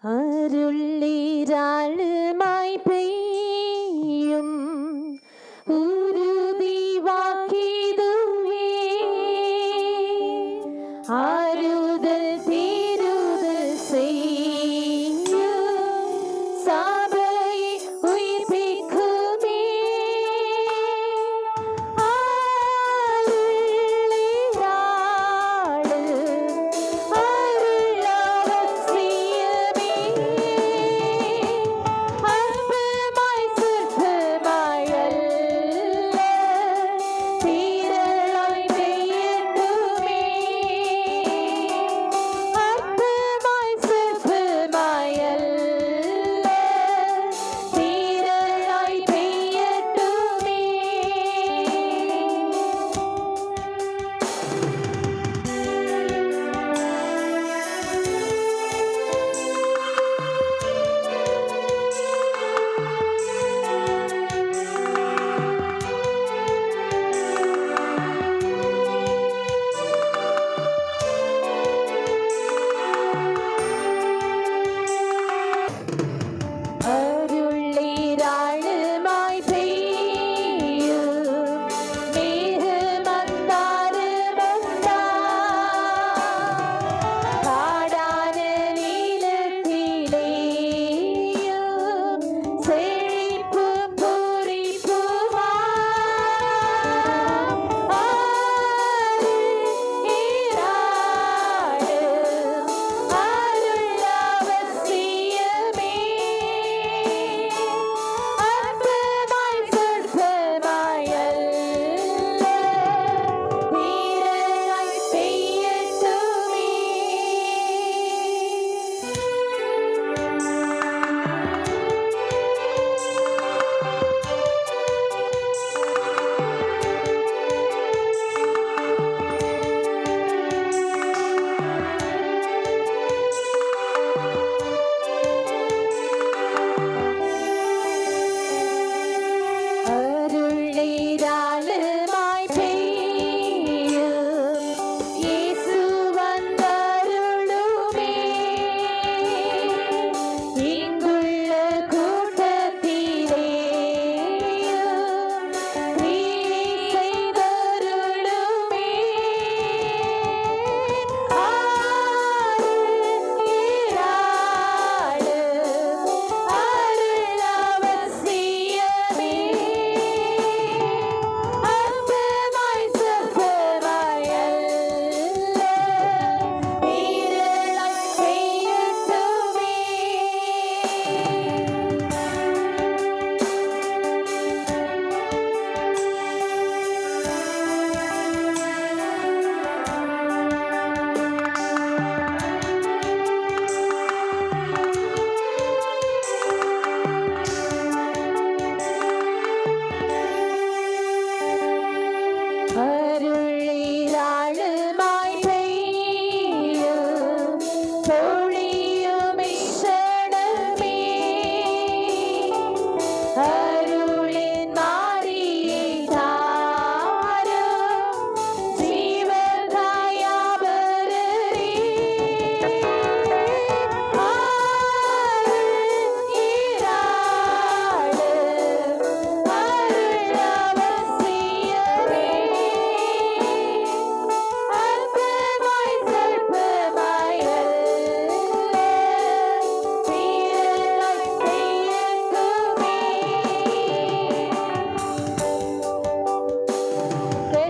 அருளீராளுமாய் பெய்யும் உறுதி வாக்கிதுவே ஆறுதல் தீருதல் செய்யும் சபையை உயிர்ப்பிக்குமே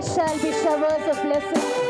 Shall be showers of blessing.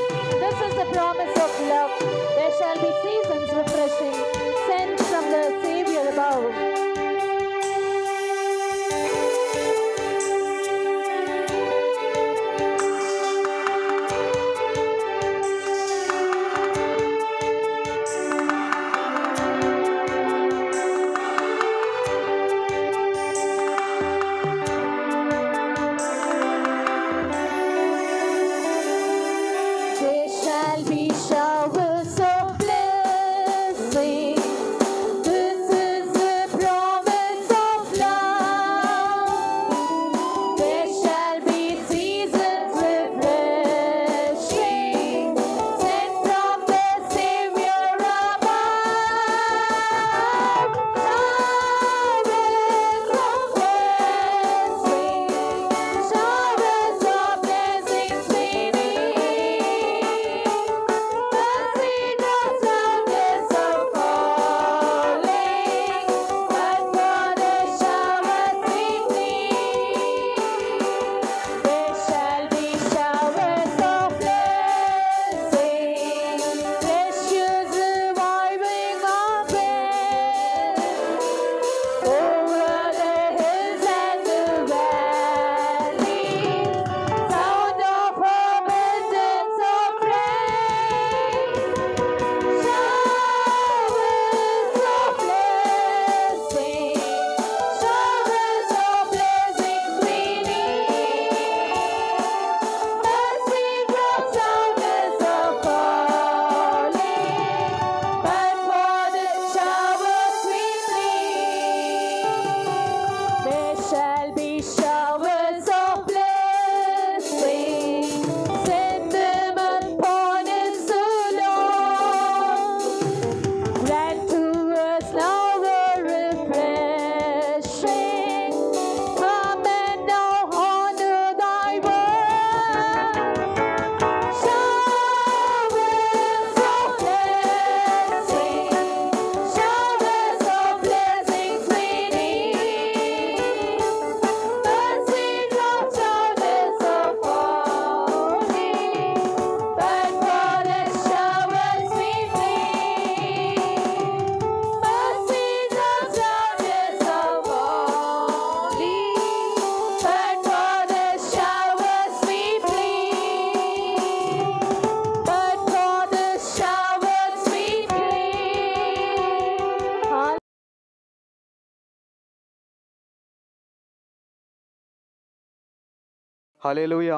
ஹல்லேலூயா,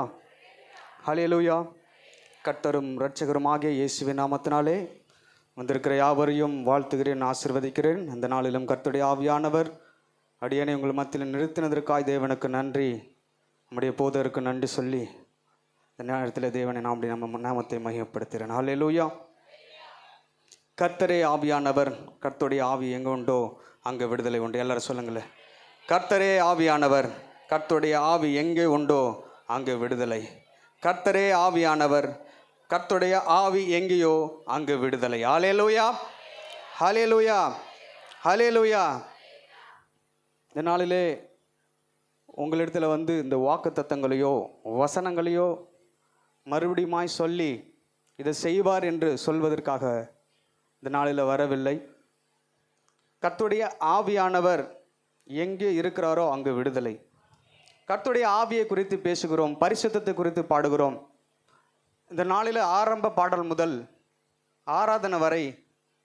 ஹல்லேலூயா. கர்த்தரும் இரட்சகருமாகிய இயேசுவின் நாமத்தினாலே வந்திருக்கிற யாவரையும் வாழ்த்துகிறேன், ஆசீர்வதிக்கிறேன். இந்த நாளிலும் கர்த்தருடைய ஆவியானவர் அடியேனை உங்கள் மத்தியில் நிறுத்தினதற்காய் தேவனுக்கு நன்றி, நம்முடைய போதருக்கு நன்றி சொல்லி இந்த நேரத்தில் தேவனை நம்ம நாமத்தை மகிமைப்படுத்துகிறேன். ஹல்லேலூயா. கர்த்தரே ஆவியானவர், கர்த்தருடைய ஆவி எங்கே உண்டோ அங்கே விடுதலை உண்டு. எல்லாரும் சொல்லுங்களேன், கர்த்தரே ஆவியானவர், கர்த்தருடைய ஆவி எங்கே உண்டோ அங்கே விடுதலை. கர்த்தரே ஆவியானவர், கர்த்தருடைய ஆவி எங்கேயோ அங்கு விடுதலை. ஹல்லேலூயா, ஹல்லேலூயா, ஹல்லேலூயா. இந்த நாளிலே உங்களிடத்தில் இந்த வாக்குத்தத்தங்களையோ வசனங்களையோ மறுபடியுமாய் சொல்லி இதை செய்வார் என்று சொல்வதற்காக இந்த நாளில் வரவில்லை. கர்த்தருடைய ஆவியானவர் எங்கே இருக்கிறாரோ அங்கு விடுதலை. கர்த்தருடைய ஆவியை குறித்து பேசுகிறோம், பரிசுத்தத்தை குறித்து பாடுகிறோம். இந்த நாளில் ஆரம்ப பாடல் முதல் ஆராதனை வரை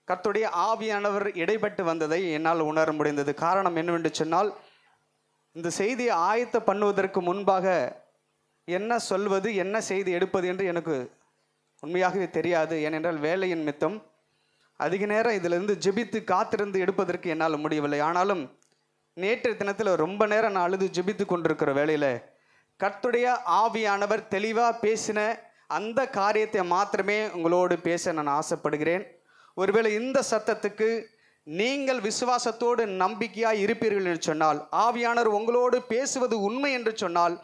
கர்த்தருடைய ஆவியானவர் இடைப்பட்டு வந்ததை என்னால் உணர முடிந்தது. காரணம் என்னவென்று சொன்னால், இந்த செய்தியை ஆயத்த பண்ணுவதற்கு முன்பாக என்ன சொல்வது, என்ன செய்தி எடுப்பது என்று எனக்கு உண்மையாகவே தெரியாது. ஏனென்றால் வேலையின் மித்தம் அதிக நேரம் இதிலிருந்து ஜெபித்து காத்திருந்து எடுப்பதற்கு என்னால் முடியவில்லை. ஆனாலும் நேற்று தினத்தில் ரொம்ப நேரம் நான் அழுது ஜெபித்து கொண்டிருக்கிற வேளையில் கர்த்தருடைய ஆவியானவர் தெளிவாக பேசின அந்த காரியத்தை மாத்திரமே உங்களோடு பேச நான் ஆசைப்படுகிறேன். ஒருவேளை இந்த சத்தத்துக்கு நீங்கள் விசுவாசத்தோடு நம்பிக்கையாக இருப்பீர்கள் என்று சொன்னால், ஆவியானவர் உங்களோடு பேசுவது உண்மை என்று சொன்னால்,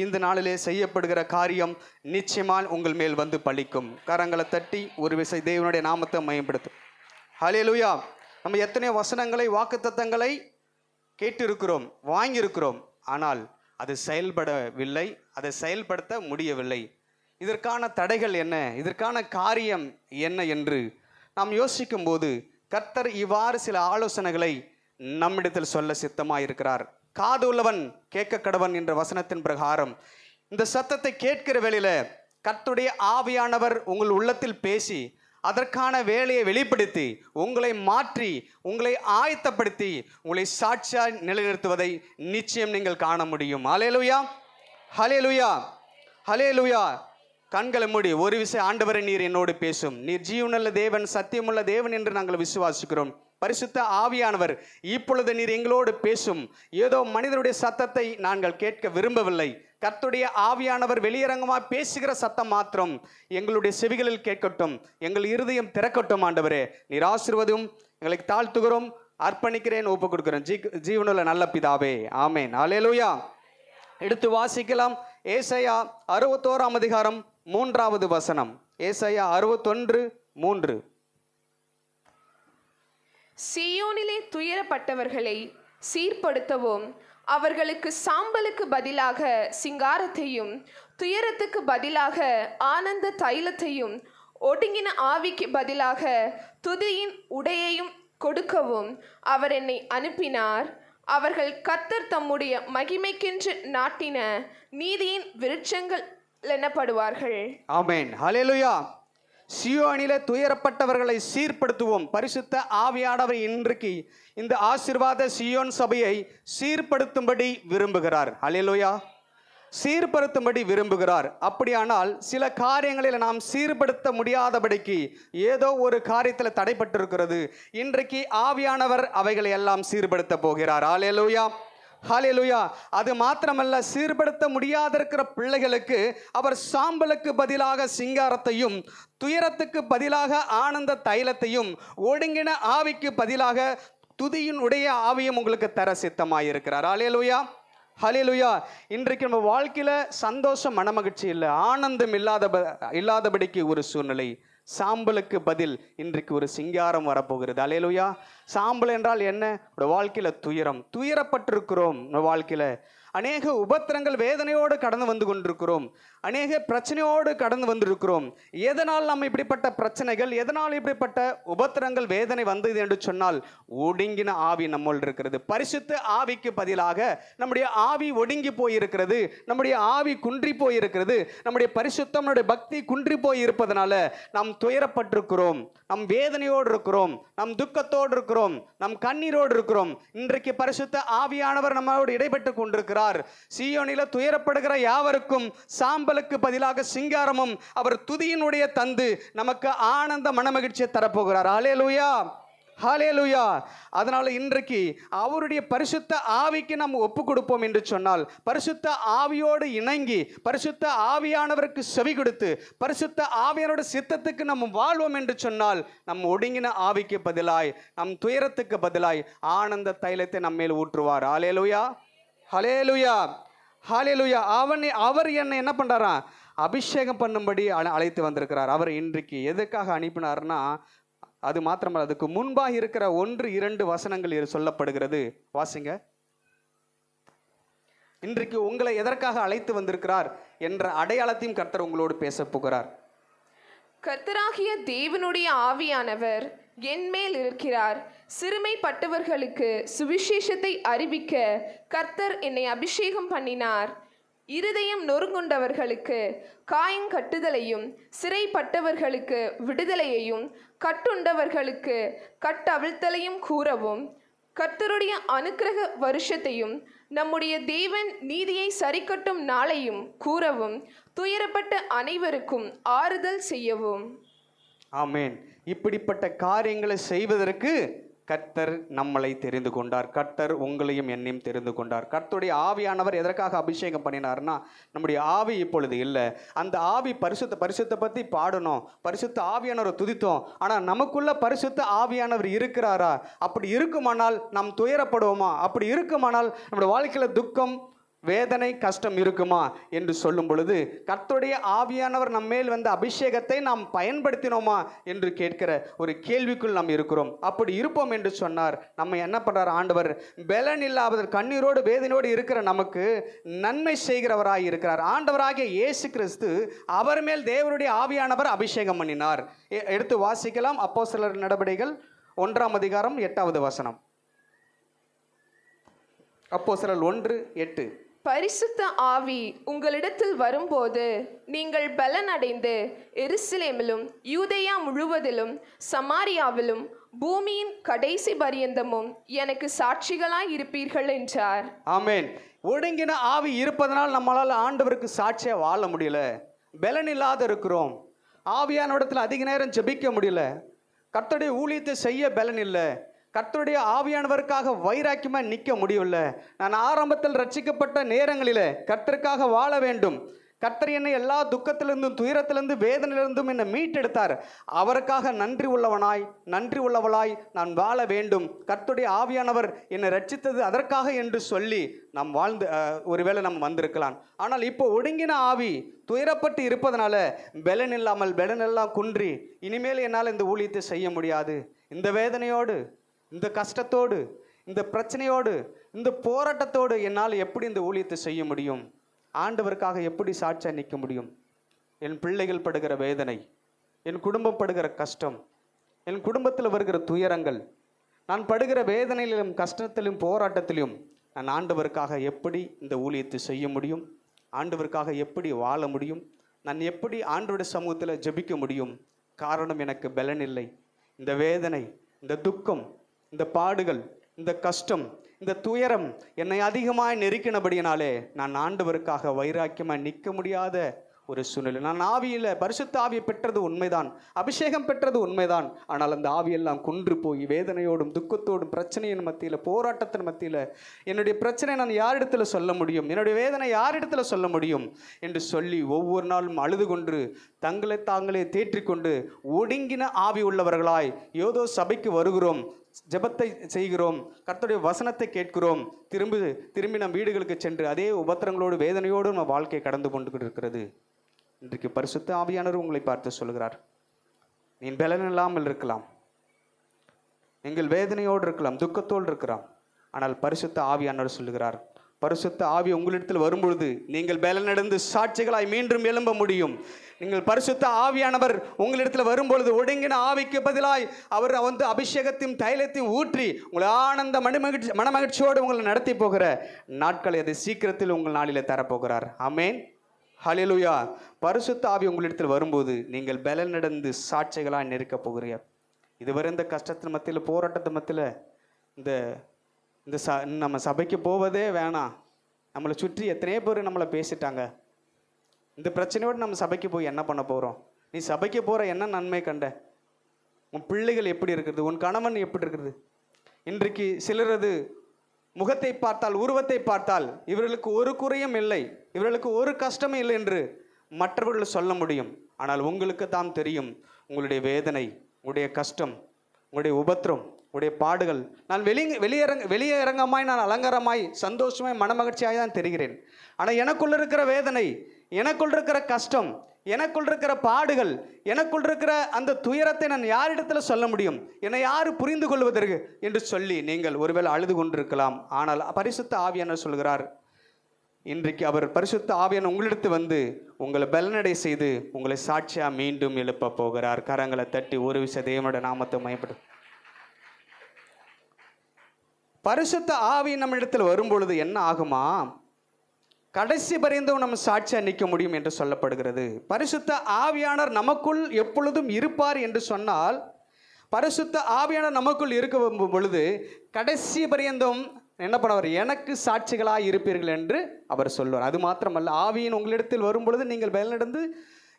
இந்த நாளிலே செய்யப்படுகிற காரியம் நிச்சயமாக உங்கள் மேல் பலிக்கும். கரங்களை தட்டி ஒரு விசை தேவனுடைய நாமத்தை மகிமைப்படுத்தும். ஹல்லேலூயா. நம்ம எத்தனையோ வசனங்களை, வாக்குத்தத்தங்களை கேட்டிருக்கிறோம், வாங்கியிருக்கிறோம். ஆனால் அது செயல்படவில்லை, அதை செயல்படுத்த முடியவில்லை. இதற்கான தடைகள் என்ன, இதற்கான காரியம் என்ன என்று நாம் யோசிக்கும் போது கர்த்தர் இவ்வாறு சில ஆலோசனைகளை நம்மிடத்தில் சொல்ல சித்தமாயிருக்கிறார். காது உள்ளவன் கேட்க கடவன் என்ற வசனத்தின் பிரகாரம் இந்த சத்தத்தை கேட்கிற வேளையில கர்த்தருடைய ஆவியானவர் உங்கள் உள்ளத்தில் பேசி அதற்கான வேலையை வெளிப்படுத்தி உங்களை மாற்றி உங்களை ஆயத்தப்படுத்தி உங்களை சாட்சியாய் நிலைநிறுத்துவதை நிச்சயம் நீங்கள் காண முடியும். ஹல்லேலூயா, ஹல்லேலூயா, ஹல்லேலூயா. கண்களை மூடி ஒரு விஷயம், ஆண்டவரே நீர் என்னோடு பேசும், நீர் ஜீவனுள்ள தேவன், சத்தியமுள்ள தேவன் என்று நாங்கள் விசுவாசிக்கிறோம். பரிசுத்த ஆவியானவர் இப்பொழுது நீர் எங்களோடு பேசும். ஏதோ மனிதருடைய சத்தத்தை நாங்கள் கேட்க விரும்பவில்லை. கர்த்தருடைய ஆவியானவர் வெளியரங்கமாக பேசுகிற சத்தம் மாத்திரம் எங்களுடைய செவிகளில் கேட்கட்டும், எங்கள் இருதயம் திறக்கட்டும். ஆண்டவரே நீர் ஆசீர்வதியும். எங்களுக்கு தாழ்த்துகிறோம், அர்ப்பணிக்கிறேன், ஒப்பு கொடுக்கிறேன். ஜீவனுள்ள நல்ல பிதாவே, ஆமேன். ஹல்லேலூயா. எடுத்து வாசிக்கலாம். ஏசாயா 61 அதிகாரம் 3வது வசனம். ஏசாயா 61:3. சீயோனிலே துயரப்பட்டவர்களை சீர்படுத்தவும், அவர்களுக்கு சாம்பலுக்கு பதிலாக சிங்காரத்தையும் துயரத்துக்கு பதிலாக ஆனந்த தைலத்தையும் ஒடுங்கின ஆவிக்கு பதிலாக துதியின் உடையையும் கொடுக்கவும் அவர் என்னை அனுப்பினார். அவர்கள் கர்த்தர் தம்முடைய மகிமைக்கென்று நாட்டின நீதியின் விருட்சங்கள் எனப்படுவார்கள். ஆமென், ஹல்லேலூயா. சீயோனிலே துயரப்பட்டவர்களை சீர்படுத்துவோம். பரிசுத்த ஆவியானவர் இன்றைக்கு இந்த ஆசீர்வாத சீயோன் சபையை சீர்படுத்தும்படி விரும்புகிறார். ஹல்லேலூயா. சீர்படுத்தும்படி விரும்புகிறார். அப்படியானால் சில காரியங்களில் நாம் சீர்படுத்த முடியாதபடிக்கு ஏதோ ஒரு காரியத்தில் தடைப்பட்டிருக்கிறது. இன்றைக்கு ஆவியானவர் அவைகளை எல்லாம் சீர்படுத்த போகிறார். ஹல்லேலூயா, ஹல்லேலூயா. அது மாத்திரமல்ல, சீர்படுத்த முடியாதிருக்கிற பிள்ளைகளுக்கு அவர் சாம்பலுக்கு பதிலாக சிங்காரத்தையும் துயரத்துக்கு பதிலாக ஆனந்த தைலத்தையும் ஒடுங்கின ஆவிக்கு பதிலாக துதியின் உடைய ஆவியும் உங்களுக்கு தர சித்தமாயிருக்கிறார். ஹல்லேலூயா, ஹல்லேலூயா. இன்றைக்கு நம்ம வாழ்க்கையில் சந்தோஷம், மனமகிழ்ச்சி இல்லை, ஆனந்தம் இல்லாதபடிக்கு ஒரு சூழ்நிலை. சாம்பலுக்கு பதில் இன்றைக்கு ஒரு சிங்காரம் வரப்போகிறது. ஹல்லேலூயா. சாம்பல் என்றால் என்ன? வாழ்க்கையில் துயரப்பட்டிருக்கிறோம். வாழ்க்கையில் அநேக உபத்திரங்கள், வேதனையோடு கடந்து வந்து கொண்டிருக்கிறோம். அநேக பிரச்சனையோடு கடந்து வந்திருக்கிறோம். எதனால் நம்ம இப்படிப்பட்ட பிரச்சனைகள், எதனால் இப்படிப்பட்ட உபத்திரங்கள், வேதனை வந்தது என்று சொன்னால் ஒடுங்கின ஆவி நம்மோடு இருக்கிறது. பரிசுத்த ஆவிக்கு பதிலாக நம்முடைய ஆவி ஒடுங்கி போயிருக்கிறது, நம்முடைய ஆவி குன்றி போயிருக்கிறது, நம்முடைய பரிசுத்தம், நம்முடைய பக்தி குன்றி போய் இருப்பதனால நாம் துயரப்பட்டிருக்கிறோம், நம் வேதனையோடு இருக்கிறோம், நம் துக்கத்தோடு இருக்கிறோம், இருக்கிறோம், நம் கண்ணீரோடு இருக்கிறோம். இன்றைக்கு பரிசுத்த ஆவியானவர் நம்மோடு இடைப்பட்டு கொண்டிருக்கிறார். சீயோனில துயரப்படுகிற யாவருக்கும் சாம்பலுக்கு பதிலாக சிங்காரமும் அவர் துதியினுடைய தந்து நமக்கு ஆனந்த மனமகிழ்ச்சியை தரப்போகிறார். ஹல்லேலூயா, ஹல்லேலூயா. அதனால இன்றைக்கு அவருடைய பரிசுத்த ஆவிக்கு நாம் ஒப்பு கொடுப்போம் என்று சொன்னால், பரிசுத்த ஆவியோடு இணங்கி பரிசுத்த ஆவியானவருக்கு செவி கொடுத்து பரிசுத்த ஆவியானோட சித்தத்துக்கு நம்ம வாழ்வோம் என்று சொன்னால், நம் ஒடுங்கின ஆவிக்கு பதிலாய், நம் துயரத்துக்கு பதிலாய் ஆனந்த தைலத்தை நம்ம மேல் ஊற்றுவார். ஹல்லேலூயா, ஹல்லேலூயா, ஹல்லேலூயா. அவர் என்னை என்ன பண்றாராம்? அபிஷேகம் பண்ணும்படி அழைத்து வந்திருக்கிறார். அவர் இன்றைக்கு எதுக்காக அனுப்பினார்னா, அது மாத்திரமல்ல, அதுக்கு முன்பாக இருக்கிற 1-2 வசனங்கள் சொல்லப்படுகிறது. வாசிங்க. இன்றைக்கு உங்களை எதற்காக அழைத்து வந்திருக்கிறார் என்ற அடையாளத்தையும் கர்த்தர் உங்களோடு பேச போகிறார். கர்த்தராகிய தேவனுடைய ஆவியானவர் என் மேல் இருக்கிறார். சிறுமைப்பட்டவர்களுக்கு சுவிசேஷத்தை அறிவிக்க கர்த்தர் என்னை அபிஷேகம் பண்ணினார். இருதயம் நொறுங்குண்டவர்களுக்கு காயங்கட்டுதலையும், சிறைப்பட்டவர்களுக்கு விடுதலையையும், கட்டுண்டவர்களுக்கு கட்டவிழ்த்தலையும் கூறவும், கர்த்தருடைய அனுக்கிரக வருஷத்தையும் நம்முடைய தேவன் நீதியை சரிக்கட்டும் நாளையும் கூறவும், துயரப்பட்ட அனைவருக்கும் ஆறுதல் செய்யவும். ஆமேன். இப்படிப்பட்ட காரியங்களை செய்வதற்கு கர்த்தர் நம்மளை தெரிந்து கொண்டார். கர்த்தர் உங்களையும் என்னையும் தெரிந்து கொண்டார். கர்த்தருடைய ஆவியானவர் எதற்காக அபிஷேகம் பண்ணினார்னா, நம்முடைய ஆவி இப்பொழுது இல்லை. அந்த ஆவி பரிசுத்த பற்றி பாடணும், பரிசுத்த ஆவியானவர் துதித்தோம். ஆனால் நமக்குள்ள பரிசுத்த ஆவியானவர் இருக்கிறாரா? அப்படி இருக்குமானால் நாம் துயரப்படுவோமா? அப்படி இருக்குமானால் நம்முடைய வாழ்க்கையில் துக்கம், வேதனை, கஷ்டம் இருக்குமா என்று சொல்லும் பொழுது, கர்த்தருடைய ஆவியானவர் நம்மேல் வந்த அபிஷேகத்தை நாம் பயன்படுத்தினோமா என்று கேட்கிற ஒரு கேள்விக்குள் நாம் இருக்கிறோம். அப்படி இருப்போம் என்று சொன்னார், நம்ம என்ன பண்றார் ஆண்டவர்? பலன் இல்லாத கண்ணீரோடு வேதனையோடு இருக்கிற நமக்கு நன்மை செய்கிறவராய் இருக்கிறார். ஆண்டவராகிய இயேசு கிறிஸ்து அவர் மேல் தேவனுடைய ஆவியானவர் அபிஷேகம் பண்ணினார். எடுத்து வாசிக்கலாம். அப்போஸ்தலர் நடபடிகள் 1ஆம் அதிகாரம் 8வது வசனம். அப்போஸ்தலர் 1:8. பரிசுத்த ஆவி உங்களிடத்தில் வரும்போது நீங்கள் பலன் அடைந்து எருசலேமிலும் யூதேயா முழுவதிலும் சமாரியாவிலும் பூமியின் கடைசி பரியந்தமும் எனக்கு சாட்சிகளாய் இருப்பீர்கள் என்றார். ஆமேன். ஒடுங்கின ஆவி இருப்பதனால் நம்மளால் ஆண்டவருக்கு சாட்சியா வாழ முடியல. பலன் இல்லாத இருக்கிறோம். ஆவியான இடத்துல அதிக நேரம் ஜெபிக்க முடியல. கர்த்தருடைய ஊழியத்தை செய்ய பலன் இல்லை. கர்த்தருடைய ஆவியானவருக்காக வைராக்கியமா நிற்க முடியவில்லை. நான் ஆரம்பத்தில் ரட்சிக்கப்பட்ட நேரங்களில் கர்த்தருக்காக வாழ வேண்டும். கர்த்தர் என்னை எல்லா துக்கத்திலிருந்தும், துயரத்திலிருந்து, வேதனையிலிருந்தும் என்னை மீட்டெடுத்தார். அவருக்காக நன்றி உள்ளவளாய் நான் வாழ வேண்டும். கர்த்தருடைய ஆவியானவர் என்னை ரட்சித்தது அதற்காக என்று சொல்லி நாம் வாழ்ந்து ஒருவேளை நம்ம வந்திருக்கலாம். ஆனால் இப்போ ஒடுங்கின ஆவி துயரப்பட்டு இருப்பதனால பலன் இல்லாமல், பலனெல்லாம் குன்றி, இனிமேல் என்னால் இந்த ஊழியத்தை செய்ய முடியாது, இந்த வேதனையோடு, இந்த கஷ்டத்தோடு, இந்த பிரச்சனையோடு, இந்த போராட்டத்தோடு என்னால் எப்படி இந்த ஊழியத்தை செய்ய முடியும்? ஆண்டவருக்காக எப்படி சாட்சியா நிற்க முடியும்? என் பிள்ளைகள் படுகிற வேதனை, என் குடும்பம் படுகிற கஷ்டம், என் குடும்பத்தில் வருகிற துயரங்கள், நான் படுகிற வேதனையிலும் கஷ்டத்திலும் போராட்டத்திலும் நான் ஆண்டவருக்காக எப்படி இந்த ஊழியத்தை செய்ய முடியும்? ஆண்டவருக்காக எப்படி வாழ முடியும்? நான் எப்படி ஆண்டவருடைய சமூகத்தில் ஜெபிக்க முடியும்? காரணம், எனக்கு பலன் இல்லை. இந்த வேதனை, இந்த துக்கம், இந்த பாடுகள், இந்த கஷ்டம், இந்த துயரம் என்னை அதிகமாக நெருக்கினபடியினாலே நான் ஆண்டவருக்காக வைராக்கியமாக நிற்க முடியாத ஒரு சூழ்நிலை. நான் ஆவியில் பரிசுத்த ஆவியை பெற்றது உண்மைதான், அபிஷேகம் பெற்றது உண்மைதான். ஆனால் அந்த ஆவியெல்லாம் குன்று போய் வேதனையோடும், துக்கத்தோடும், பிரச்சனையின் மத்தியில், போராட்டத்தின் மத்தியில் என்னுடைய பிரச்சனை நான் யாரிடத்தில் சொல்ல முடியும்? என்னுடைய வேதனை யாரிடத்தில் சொல்ல முடியும் என்று சொல்லி ஒவ்வொரு நாளும் அழுது கொண்டு தங்களை தாங்களே தேற்றிக்கொண்டு ஒடுங்கின ஆவி உள்ளவர்களாய் ஏதோ சபைக்கு வருகிறோம், ஜெபத்தை செய்கிறோம், கர்த்தருடைய வசனத்தை கேட்கிறோம், திரும்பி நம் வீடுகளுக்கு சென்று அதே உபத்திரங்களோடு, வேதனையோடு நம்ம வாழ்க்கை கடந்து கொண்டு இருக்கிறது. இன்றைக்கு பரிசுத்த ஆவியானவர் உங்களை பார்த்து சொல்கிறார், நீ பலன் இல்லாமல் இருக்கலாம், எங்கள் வேதனையோடு இருக்கலாம், துக்கத்தோடு இருக்கலாம். ஆனால் பரிசுத்த ஆவியானவர் சொல்லுகிறார், பரிசுத்த ஆவி உங்களிடத்தில் வரும்பொழுது நீங்கள் பலனடைந்து சாட்சிகளாய் மீண்டும் எழும்ப முடியும். நீங்கள் பரிசுத்த ஆவியானவர் உங்களிடத்தில் வரும்பொழுது ஒடுங்கின ஆவிக்கு பதிலாய் அவர் அபிஷேகத்தையும் தைலத்தையும் ஊற்றி உங்களை ஆனந்த மனமகிழ்ச்சியோடு உங்களை நடத்தி போகிற நாட்களை அதை சீக்கிரத்தில் உங்கள் நாளிலே தரப்போகிறார். ஆமேன், ஹல்லேலூயா. பரிசுத்த ஆவி உங்களிடத்தில் வரும்போது நீங்கள் பலனடைந்து சாட்சிகளாய் நிற்க போகிறீர்கள். இதுவரை இந்த கஷ்டத்தின் மத்தியில், போராட்டத்து மத்தியில் இந்த இந்த நம்ம சபைக்கு போவதே வேணாம், நம்மளை சுற்றி எத்தனையோ பேர் நம்மளை பேசிட்டாங்க, இந்த பிரச்சனையோடு நம்ம சபைக்கு போய் என்ன பண்ண போகிறோம்? நீ சபைக்கு போகிற என்ன நன்மை கண்ட? உன் பிள்ளைகள் எப்படி இருக்கிறது? உன் கணவன் எப்படி இருக்கிறது? இன்றைக்கு சிலரது முகத்தை பார்த்தால், உருவத்தை பார்த்தால் இவர்களுக்கு ஒரு குறையும் இல்லை, இவர்களுக்கு ஒரு கஷ்டமும் இல்லை என்று மற்றவர்கள் சொல்ல முடியும். ஆனால் உங்களுக்கு தான் தெரியும் உங்களுடைய வேதனை, உங்களுடைய கஷ்டம், உங்களுடைய உபத்திரம், உங்களுடைய பாடுகள். நான் வெளியரங்கமாய், நான் அலங்காரமாய், சந்தோஷமாய், மனமகிழ்ச்சியாய் தான் தெரிகிறேன். ஆனால் எனக்குள்ள இருக்கிற வேதனை, எனக்குள் இருக்கிற கஷ்டம், எனக்குள் இருக்கிற பாடுகள், எனக்குள் இருக்கிற அந்த துயரத்தை நான் யாரிடத்தில் சொல்ல முடியும்? என்னை யார் புரிந்து கொள்வதற்கு என்று சொல்லி நீங்கள் ஒருவேளை அழுது கொண்டிருக்கலாம். ஆனால் பரிசுத்த ஆவியானவர் சொல்கிறார், இன்றைக்கு அவர் பரிசுத்த ஆவியானவர் உங்களிடத்து வந்து உங்களை பலனடை செய்து உங்களை சாட்சியா மீண்டும் எழுப்ப போகிறார். கரங்களை தட்டி ஒரு விஷய தேவனோட நாமத்தை மயப்படும். பரிசுத்த ஆவி நம்ம இடத்தில் வரும்பொழுது என்ன ஆகுமா? கடைசி பரியந்தம் நம்ம சாட்சியா நிற்க முடியும் என்று சொல்லப்படுகிறது. பரிசுத்த ஆவியானவர் நமக்குள் எப்பொழுதும் இருப்பார் என்று சொன்னால், பரிசுத்த ஆவியானவர் நமக்குள் இருக்க பொழுது கடைசி பரியந்தம் என்ன பண்ணுவார்? எனக்கு சாட்சிகளாக இருப்பீர்கள் என்று அவர் சொல்வார். அது மாத்திரமல்ல, ஆவியின் உங்களிடத்தில் வரும் பொழுது நீங்கள் பலனடைந்து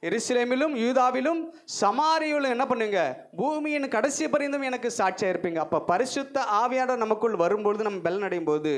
எருசலேமிலும் யூதாவிலும் சமாரியிலும் என்ன பண்ணுங்க? பூமியின் கடைசி பரியந்தம் எனக்கு சாட்சியாக இருப்பீங்க. அப்போ பரிசுத்த ஆவியானவர் நமக்குள் வரும்பொழுது நம்ம பலனடையும் போது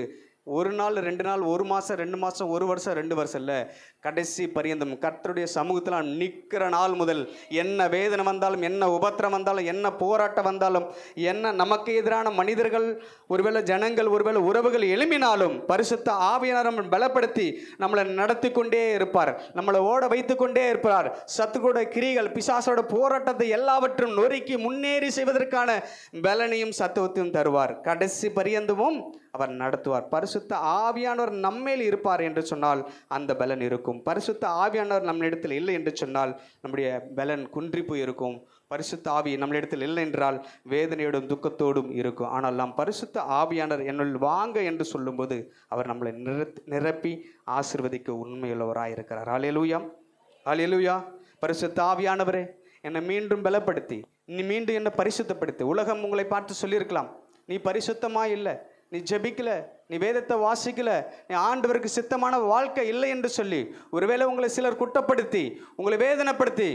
ஒரு நாள், 2 நாள், 1 மாதம், 2 மாதம், 1 வருஷம், 2 வருஷம் இல்லை, கடைசி பரியந்தம் கர்த்தருடைய சமூகத்தில் நிற்கிற நாள் முதல் என்ன வேதனை வந்தாலும், என்ன உபத்திரம் வந்தாலும், என்ன போராட்டம் வந்தாலும், என்ன நமக்கு எதிரான மனிதர்கள், ஒருவேளை ஜனங்கள், ஒருவேளை உறவுகள் எழும்பினாலும் பரிசுத்த ஆவியானவர் நம்மை பலப்படுத்தி நம்மளை நடத்தி கொண்டே இருப்பார், நம்மளை ஓட வைத்து கொண்டே இருப்பார். சத்துருடைய கிரிகள், பிசாசோட போராட்டத்தை எல்லாவற்றும் நொறுக்கி முன்னேறி செய்வதற்கான பலனையும் சத்துவத்தையும் தருவார். கடைசி பரியந்தமும் அவர் நடத்துவார். பரிசுத்த ஆவியானவர் நம்மேல் இருப்பார் என்று சொன்னால் அந்த பலன் இருக்கும். பரிசுத்த ஆவியானவர் நம்மளிடத்தில் இல்லை என்று சொன்னால் நம்முடைய பலன் குன்றி போய் இருக்கும். பரிசுத்த ஆவி நம்மளிடத்தில் இல்லை என்றால் வேதனையோடும் துக்கத்தோடும் இருக்கும். ஆனால் நாம் பரிசுத்த ஆவியானவர் என்னுள் வாங்க என்று சொல்லும்போது அவர் நம்மளை நிரப்பி ஆசீர்வதிக்க உண்மையுள்ளவராக இருக்கிறார். ஹல்லேலூயா, ஹல்லேலூயா. பரிசுத்த ஆவியானவரே, என்னை மீண்டும் பலப்படுத்தி, நீ மீண்டும் என்னை பரிசுத்தப்படுத்தி. உலகம் உங்களை பார்த்து சொல்லியிருக்கலாம், நீ பரிசுத்தமா இல்லை, நீ ஜெபிக்கல, நீ வேதத்தை வாசிக்கல, நீ ஆண்டவருக்கு சித்தமான வாழ்க்கை இல்லை என்று சொல்லி ஒருவேளை உங்களை சிலர் குற்றப்படுத்தி, உங்களை வேதனைப்படுத்தி,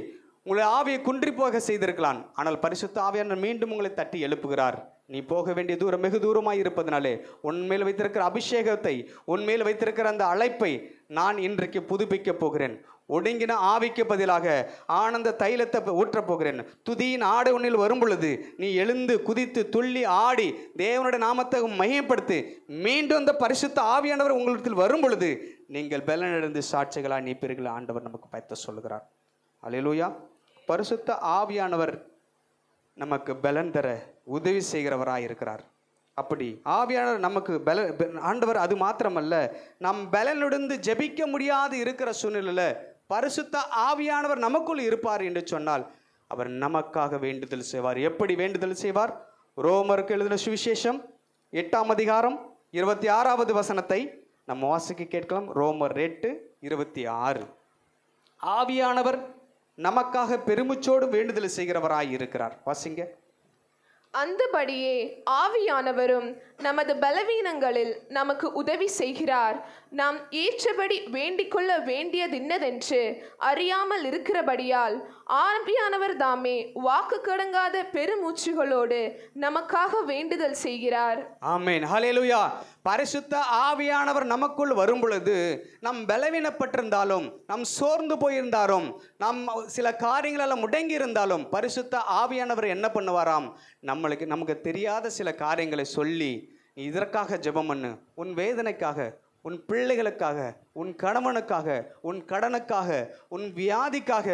உங்களை ஆவியை குன்றி போக செய்திருக்கலாம். ஆனால் பரிசுத்த ஆவியானவர் மீண்டும் உங்களை தட்டி எழுப்புகிறார். நீ போக வேண்டிய தூரம் வெகு தூரமாய் இருப்பதனாலே உன்மேல் வைத்திருக்கிற அபிஷேகத்தை, உன்மேல் வைத்திருக்கிற அந்த அழைப்பை நான் இன்றைக்கு புதுப்பிக்க போகிறேன். ஒடுங்கின ஆவிக்கு பதிலாக ஆனந்த தைலத்தை ஊற்றப் போகிறேன். துதியின் ஆடை உன்னில் வரும் பொழுது நீ எழுந்து குதித்து துள்ளி ஆடி தேவனுடைய நாமத்தை மையப்படுத்தி மீண்டும் அந்த பரிசுத்த ஆவியானவர் உங்களிடத்தில் வரும் பொழுது நீங்கள் பலனிழந்து சாட்சிகளாக நிற்பீர்கள். ஆண்டவர் நமக்கு பயத்த சொல்லுகிறார். அல்லேலூயா. பரிசுத்த ஆவியானவர் நமக்கு பலன் தர உதவி செய்கிறவராக இருக்கிறார். அப்படி ஆவியானவர் நமக்கு ஆண்டவர் அது மாத்திரமல்ல, நம் பலனிழந்து ஜெபிக்க முடியாது இருக்கிற சூழ்நிலையில் பரிசுத்த ஆவியானவர் நமக்குள் இருப்பார் என்று சொன்னால் அவர் நமக்காக வேண்டுதல் செய்வார். எப்படி வேண்டுதல் செய்வார்? ரோமருக்கு எழுதின சுவிசேஷம் 8ஆம் அதிகாரம் 26வது வசனத்தை நம்ம வாசிக்க கேட்கலாம். ரோமர் 8:26. ஆவியானவர் நமக்காக பெருமுச்சோடு வேண்டுதல் செய்கிறவராய் இருக்கிறார். வாசிங்க. அந்தபடியே ஆவியானவரும் நமது பலவீனங்களில் நமக்கு உதவி செய்கிறார். நாம் ஏற்றபடி வேண்டிக் கொள்ள வேண்டியதின்னதென்று அறியாமல் இருக்கிறபடியால் ஆவியானவர் தாமே வாக்கு கடங்காத பெருமூச்சுகளோடு நமக்காக வேண்டுதல் செய்கிறார். ஆமென், ஹல்லேலூயா. பரிசுத்த ஆவியானவர் நமக்குள் வரும் பொழுது நம் பலவீனப்பட்டிருந்தாலும், நம் சோர்ந்து போயிருந்தாலும், நம் சில காரியங்களால் முடங்கி இருந்தாலும் பரிசுத்த ஆவியானவர் என்ன பண்ணுவாராம்? நமக்கு தெரியாத சில காரியங்களை சொல்லி, நீ இதற்காக ஜெபம் பண்ணு, உன் வேதனைக்காக, உன் பிள்ளைகளுக்காக, உன் கணவனுக்காக, உன் கடனுக்காக, உன் வியாதிக்காக,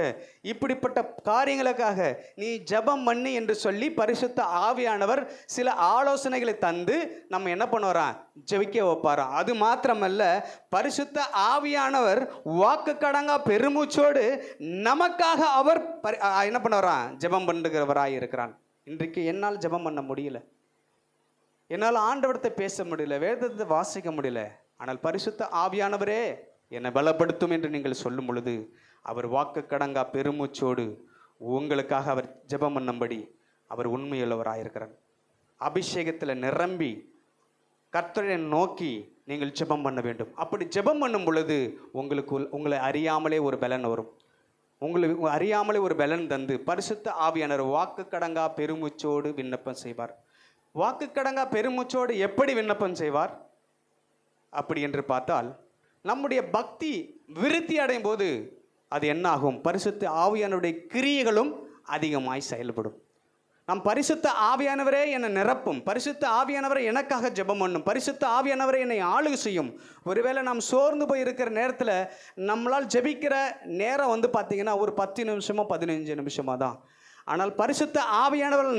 இப்படிப்பட்ட காரியங்களுக்காக நீ ஜெபம் பண்ணு என்று சொல்லி பரிசுத்த ஆவியானவர் சில ஆலோசனைகளை தந்து நம்ம என்ன பண்ணுவாராம்? ஜெபிக்க வைப்பாராம். அது மாத்திரமல்ல, பரிசுத்த ஆவியானவர் வாக்கு கடங்கா பெருமூச்சோடு நமக்காக அவர் என்ன பண்ணுவாராம்? ஜெபம் பண்ணுகிறவராய் இருக்கிறான். இன்றைக்கு என்னால் ஜெபம் பண்ண முடியல, என்னால் ஆண்டவரத்தை பேச முடியல, வேதத்தை வாசிக்க முடியல. ஆனால் பரிசுத்த ஆவியானவரே என்னை பலப்படுத்தும் என்று நீங்கள் சொல்லும் பொழுது அவர் வாக்கு கடங்கா பெருமூச்சோடு உங்களுக்காக அவர் ஜெபம் பண்ணும்படி அவர் உண்மையுள்ளவராயிருக்கிறார். அபிஷேகத்தில் நிரம்பி கர்த்தரை நோக்கி நீங்கள் ஜெபம் பண்ண வேண்டும். அப்படி ஜெபம் பண்ணும் பொழுது உங்களை அறியாமலே ஒரு பலன் வரும். உங்களுக்கு அறியாமலே ஒரு பலன் தந்து பரிசுத்த ஆவியானவர் வாக்கு கடங்கா பெருமூச்சோடு விண்ணப்பம் செய்வார். வாக்கு கடங்கா பெருமூச்சோடு எப்படி விண்ணப்பம் செய்வார் அப்படி என்று பார்த்தால், நம்முடைய பக்தி விருத்தி அடையும் போது அது என்ன ஆகும்? பரிசுத்த ஆவியானவருடைய கிரியைகளும் அதிகமாய் செயல்படும். நம் பரிசுத்த ஆவியானவரே என்னை நிரப்பும், பரிசுத்த ஆவியானவரை எனக்காக ஜெபம் பண்ணும், பரிசுத்த ஆவியானவரை என்னை ஆளுகை செய்யும். ஒருவேளை நாம் சோர்ந்து போய் இருக்கிற நேரத்தில் நம்மளால் ஜெபிக்கிற நேரம் பார்த்தீங்கன்னா ஒரு 10 நிமிஷமோ 15 நிமிஷமாக தான். ஆனால் பரிசுத்த ஆவியானவர்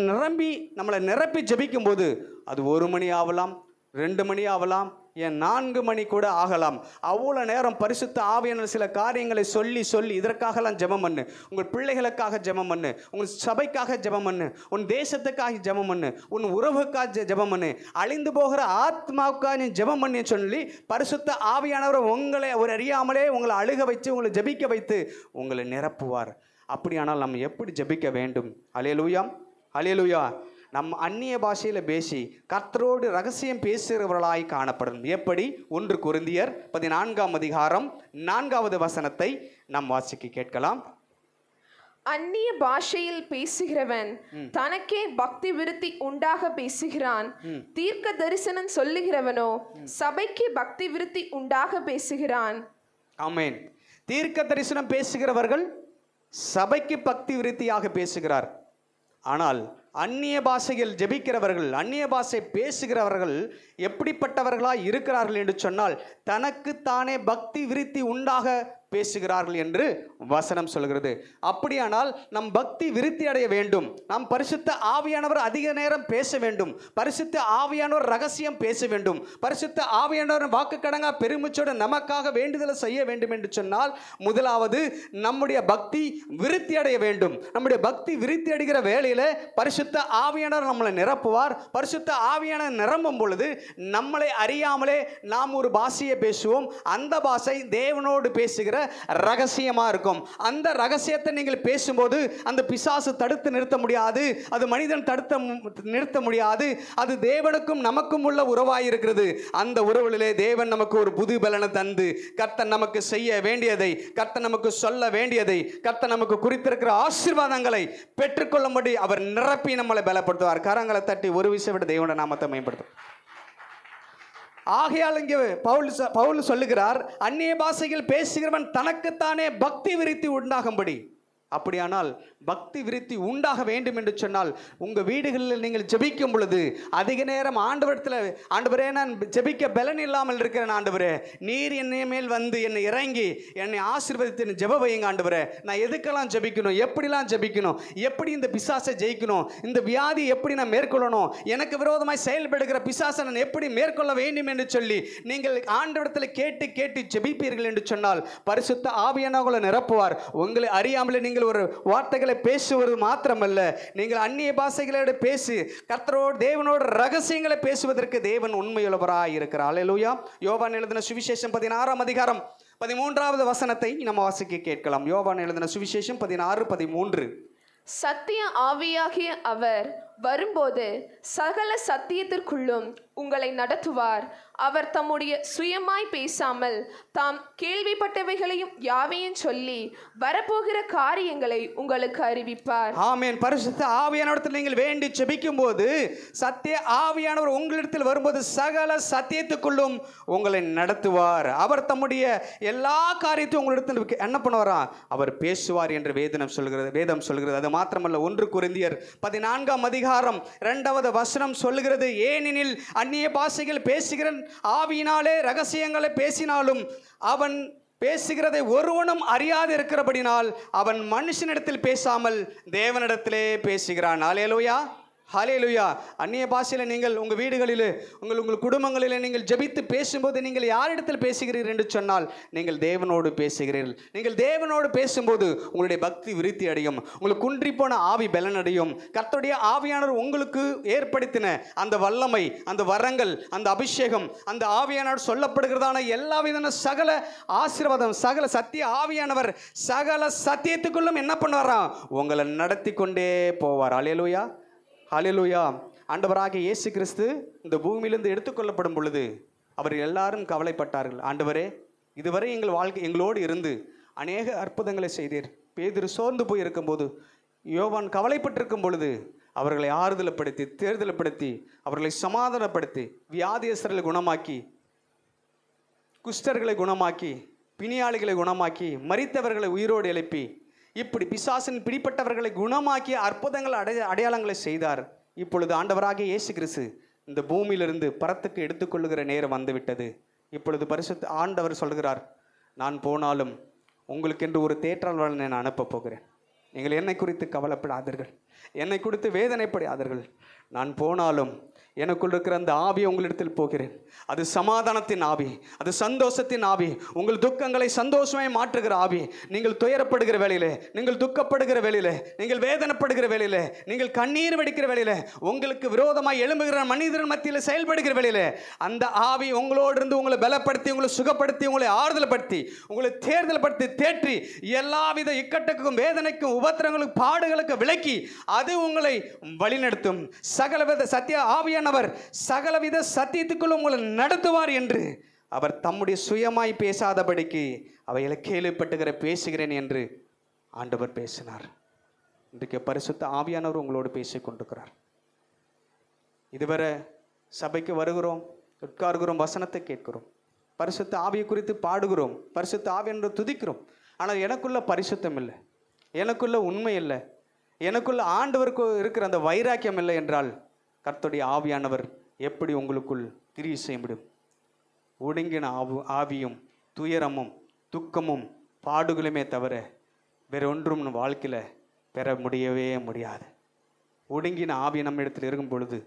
நம்மளை நிரப்பி ஜெபிக்கும் போது அது 1 மணி ஆகலாம், 2 மணி ஆகலாம், ஏன் 4 மணி கூட ஆகலாம். அவ்வளோ நேரம் பரிசுத்த ஆவியானவர் சில காரியங்களை சொல்லி இதற்காகலாம் ஜெபம் பண்ணு, உங்கள் பிள்ளைகளுக்காக ஜெபம் பண்ணு, உங்கள் சபைக்காக ஜெபம் பண்ணு, உன் தேசத்துக்காக ஜெபம் பண்ணு, உன் உறவுக்காக ஜெபம் பண்ணு, அழிந்து போகிற ஆத்மாவுக்காக நீ ஜெபம் பண்ணி சொல்லி பரிசுத்த ஆவியானவர் உங்களை ஒரு அறியாமலே உங்களை அழுக வைத்து உங்களை ஜெபிக்க வைத்து உங்களை நிரப்புவார். அப்படியானால் நம்ம எப்படி ஜெபிக்க வேண்டும்? அல்லேலூயா, அல்லேலூயா. நம் அந்நிய பாஷையில் பேசி கர்த்தரோடு ரகசியம் பேசுகிறவர்களாய் காணப்படும். எப்படி? 1 கொரிந்தியர் 14ஆம் அதிகாரம் 4வது வசனத்தை நாம் வாசிக்க கேட்கலாம். அந்நிய பாஷையில் பேசுகிறவன் தனக்கே பக்தி விருத்தி உண்டாக பேசுகிறான், தீர்க்க தரிசனம் சொல்லுகிறவனோ சபைக்கு பக்தி விருத்தி உண்டாக பேசுகிறான். ஆமென். தீர்க்க தரிசனம் பேசுகிறவர்கள் சபைக்கு பக்தி விருத்தியாக பேசுகிறார். ஆனால் அந்நிய பாஷையில் ஜெபிக்கிறவர்கள், அந்நிய பாஷை பேசுகிறவர்கள் எப்படிப்பட்டவர்களாய் இருக்கிறார்கள் என்று சொன்னால், தனக்குத்தானே பக்தி விருத்தி உண்டாக பேசுகிறார்கள் என்று வசனம் சொல்கிறது. அப்படியானால் நம் பக்தி விருத்தி அடைய வேண்டும். நாம் பரிசுத்த ஆவியானவர் அதிக நேரம் பேச வேண்டும், பரிசுத்த ஆவியானவர் ரகசியம் பேச வேண்டும், பரிசுத்த ஆவியானவர் வாக்கு கடங்கா பெருமிச்சோடு நமக்காக வேண்டுதலை செய்ய வேண்டும் என்று சொன்னால், முதலாவது நம்முடைய பக்தி விருத்தி அடைய வேண்டும். நம்முடைய பக்தி விருத்தி அடைகிற வேளையில் பரிசுத்த ஆவியானவர் நம்மளை நிரப்புவார். பரிசுத்த ஆவியானவர் நிரம்பும் பொழுது நம்மளை அறியாமலே நாம் ஒரு பாஷையை பேசுவோம். அந்த பாஷை தேவனோடு பேசுகிற ரகசியமா இருக்கும். அந்த ரகசியத்தை நீங்கள் பேசும்போது அந்த பிசாசு தடுத்து நிறுத்த முடியாது, அது மனிதன் தடுத்து நிறுத்த முடியாது. அது தேவனுக்கும் நமக்கும் உள்ள உறவாயிருக்கிறது. அந்த உறவிலே தேவன் நமக்கு ஒரு புது பலனை தந்து கர்த்தர் நமக்கு செய்ய வேண்டியதை, கர்த்தர் நமக்கு சொல்ல வேண்டியதை, கர்த்தர் நமக்கு குறித்திருக்கிற ஆசீர்வாதங்களை பெற்றுக்கொள்ளும்படி அவர் நிரப்பி நம்மளை பலப்படுத்துவார். கரங்களை தட்டி ஒரு விஷயம் விட தேவனுடைய நாமத்தை மேம்படுத்தும். ஆகையால் இங்கே பவுல் சொல்லுகிறார், அந்நிய பாஷையில் பேசுகிறவன் தனக்குத்தானே பக்தி விருத்தி உண்டாகும்படி. அப்படியானால் பக்தி விருத்தி உண்டாக வேண்டும் என்று சொன்னால், உங்கள் வீடுகளில் நீங்கள் ஜெபிக்கும் பொழுது அதிக நேரம் ஆண்டவரத்தில், ஆண்டவரே நான் ஜெபிக்க பலன் இல்லாமல் இருக்கிறேன், ஆண்டவரே நீர் என்னை மேல் வந்து என்னை இறங்கி என்னை ஆசீர்வதித்து ஜெப வையுங்க ஆண்டவரே, நான் எதுக்கெல்லாம் ஜெபிக்கணும், எப்படிலாம் ஜெபிக்கணும், எப்படி இந்த பிசாசை ஜெயிக்கணும், இந்த வியாதி எப்படி நான் மேற்கொள்ளணும், எனக்கு விரோதமாய் செயல்படுகிற பிசாசை நான் எப்படி மேற்கொள்ள வேண்டும் என்று சொல்லி நீங்கள் ஆண்டவரத்தில் கேட்டு கேட்டு ஜெபிப்பீர்கள் என்று சொன்னால், பரிசுத்த ஆவியானவரை நிரப்புவார். உங்களை அறியாமலே நீங்கள் ஒரு வார்த்தைகளை பேசுவது மாத்திரமல்ல, நீங்கள் அந்நிய பாஷைகளோடு பேசி கர்த்தரோடு தேவனோடு ரகசியங்களை பேசுவதற்கு தேவன் உண்மையுள்ளவராய் இருக்கிறார். அல்லேலூயா. யோவான் எழுதின சுவிசேஷம் 16ஆம் அதிகாரம் 13வது வசனத்தை நம்ம வாசிக்க கேட்கலாம். யோவான் எழுதின சுவிசேஷம் 16:13. சத்திய ஆவியாகிய அவர் வரும்போது சகல சத்தியத்திற்குள்ளும் உங்களை நடத்துவார். அவர் தம்முடைய சுயமாய் பேசாமல் தாம் கேள்விப்பட்டவைகளையும் யாவையும் சொல்லி வரப்போகிற காரியங்களை உங்களுக்கு அறிவிப்பார். ஆமென். பரிசுத்த ஆவியானவரிடத்தில் நீங்கள் வேண்டி ஜெபிக்கும் போது சத்திய ஆவியானவர் உங்களிடத்தில் வரும்போது சகல சத்தியத்துக்குள்ளும் உங்களை நடத்துவார். அவர் தம்முடைய எல்லா காரியத்தையும் உங்களிடத்தில் என்ன பண்ணுவாரா? அவர் பேசுவார் என்று வேதம் சொல்கிறது. அது மாத்திரமல்ல, 1 கொரிந்தியர் 14ஆம் அதிகாரம் 2வது வசனம் சொல்லுகிறது, ஏனெனில் அந்நிய பாஷைகள் பேசுகிற ஆவியினாலே ரகசியங்களை பேசினாலும் அவன் பேசுகிறதை ஒருவனும் அறியாது இருக்கிறபடினால் அவன் மனுஷனிடத்தில் பேசாமல் தேவனிடத்திலே பேசுகிறான். அல்லேலூயா, ஹல்லேலூயா. அந்நிய பாஷையில் நீங்கள் உங்கள் வீடுகளில் உங்கள் குடும்பங்களில் நீங்கள் ஜெபித்து பேசும்போது நீங்கள் யாரிடத்தில் பேசுகிறீர்கள் என்று சொன்னால், நீங்கள் தேவனோடு பேசுகிறீர்கள். நீங்கள் தேவனோடு பேசும்போது உங்களுடைய பக்தி விருத்தி அடையும், உங்களுக்கு குன்றிப்போன ஆவி பலனடையும். கர்த்தருடைய ஆவியானவர் உங்களுக்கு ஏற்படுத்தின அந்த வல்லமை, அந்த வரங்கள், அந்த அபிஷேகம், அந்த ஆவியானவர் சொல்லப்படுகிறதான எல்லா விதமான சகல ஆசீர்வாதம், சகல சத்திய ஆவியானவர் சகல சத்தியத்துக்குள்ளும் என்ன பண்ணுவாரா? உங்களை நடத்தி கொண்டே போவார். அல்லேலூயா, ஹல்லேலூயா. ஆண்டவராகிய இயேசு கிறிஸ்து இந்த பூமியிலிருந்து எடுத்துக்கொள்ளப்படும் பொழுது அவர் எல்லாரும் கவலைப்பட்டார்கள். ஆண்டவரே, இதுவரை எங்கள் வாழ்க்கை எங்களோடு இருந்து அநேக அற்புதங்களை செய்தீர். பேதுரு சோர்ந்து போய் இருக்கும்போது, யோவான் கவலைப்பட்டிருக்கும் பொழுது அவர்களை ஆறுதலப்படுத்தி, தேர்தலப்படுத்தி, அவர்களை சமாதானப்படுத்தி, வியாதியஸ்தர்களை குணமாக்கி, குஷ்டர்களை குணமாக்கி, பிணியாளிகளை குணமாக்கி, மரித்தவர்களை உயிரோடு எழுப்பி, இப்படி பிசாசின் பிடிப்பட்டவர்களை குணமாக்கி அற்புதங்கள் அடையாளங்களை செய்தார். இப்பொழுது ஆண்டவராகிய இயேசு கிறிஸ்து இந்த பூமியிலிருந்து பரத்துக்கு எடுத்துக்கொள்ளுகிற நேரம் வந்துவிட்டது. இப்பொழுது பரிசுத்த ஆண்டவர் சொல்கிறார், நான் போனாலும் உங்களுக்கென்று ஒரு தேற்றவாளனை நான் அனுப்பப் போகிறேன். நீங்கள் என்னை குறித்து கவலைப்படாதீர்கள், என்னை குறித்து வேதனைப்படாதீர்கள். நான் போனாலும் எனக்குள் இருக்கிற அந்த ஆவியை உங்களிடத்தில் போகிறேன். அது சமாதானத்தின் ஆவி, அது சந்தோஷத்தின் ஆவி, உங்கள் துக்கங்களை சந்தோஷமாய் மாற்றுகிற ஆவி. நீங்கள் துயரப்படுகிற வேளையிலே, நீங்கள் துக்கப்படுகிற வேளையிலே, நீங்கள் வேதனைப்படுகிற வேளையிலே, நீங்கள் கண்ணீர் வடிக்கிற வேளையிலே, உங்களுக்கு விரோதமாய் எழும்புகிற மனிதர்கள் மத்தியில் செயல்படுகிற வேளையிலே, அந்த ஆவி உங்களோடு இருந்து உங்களை பலப்படுத்தி, உங்களை சுகப்படுத்தி, உங்களை ஆறுதல்படுத்தி, உங்களை தேர்தல்படுத்தி, தேற்றி, எல்லாவித இக்கட்டுக்கும், வேதனைக்கும், உபத்திரங்களுக்கும், பாடுகளுக்கு விலக்கி அது உங்களை வழிநடத்தும். சகலவித சத்திய ஆவியானவர் சகலவித சத்தியத்துக்குள்ள உங்களை நடத்துவார் என்று அவர் தம்முடைய சுயமாய் பேசாதபடிக்கு அவைகளை கேள்விப்பட்டுகிற பேசுகிறேன் என்று ஆண்டவர் பேசினார். இன்றைக்கு பரிசுத்த ஆவியானவர் உங்களோடு பேசிக் கொண்டிருக்கிறார். இதுவரை சபைக்கு வருகிறோம், உட்கார்கிறோம், வசனத்தை கேட்கிறோம், பரிசுத்த ஆவியை குறித்து பாடுகிறோம், பரிசுத்த ஆவி என்று துதிக்கிறோம். ஆனால் எனக்குள்ள பரிசுத்தம் இல்லை, எனக்குள்ள உண்மை இல்லை, எனக்குள்ள ஆண்டவருக்கு இருக்கிற அந்த வைராக்கியம் இல்லை என்றால் கர்த்தருடைய ஆவியானவர் எப்படி உங்களுக்குள் கிரியை செய்ய முடியும்? ஒடுங்கின ஆவியும் துயரமும் துக்கமும் பாடுகளுமே தவிர வேற ஒன்றும் வாழ்க்கையில் பெற முடியவே முடியாது. ஒடுங்கின ஆவி நம்ம இடத்தில் இருக்கும் பொழுது